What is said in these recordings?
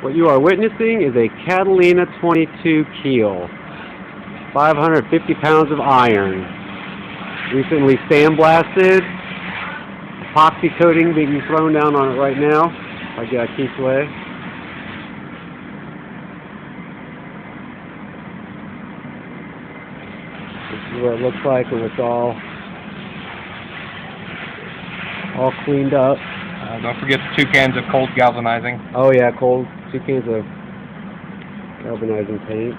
What you are witnessing is a Catalina 22 keel, 550 pounds of iron, recently sandblasted, epoxy coating being thrown down on it right now. I got Keith's way. This is what it looks like when it's all cleaned up. Don't forget the 2 cans of cold galvanizing. Oh yeah, cold. 2 cans of galvanizing paint.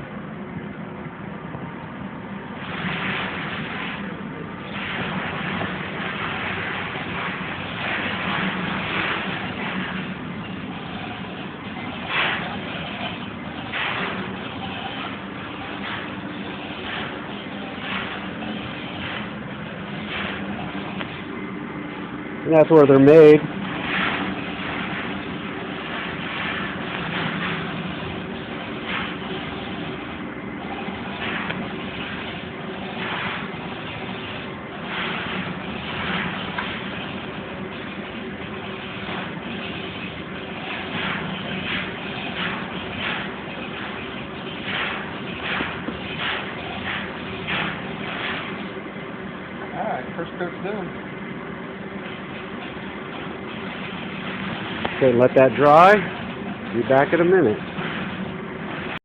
And that's where they're made. Alright, first coat's done. Okay, let that dry. Be back in a minute.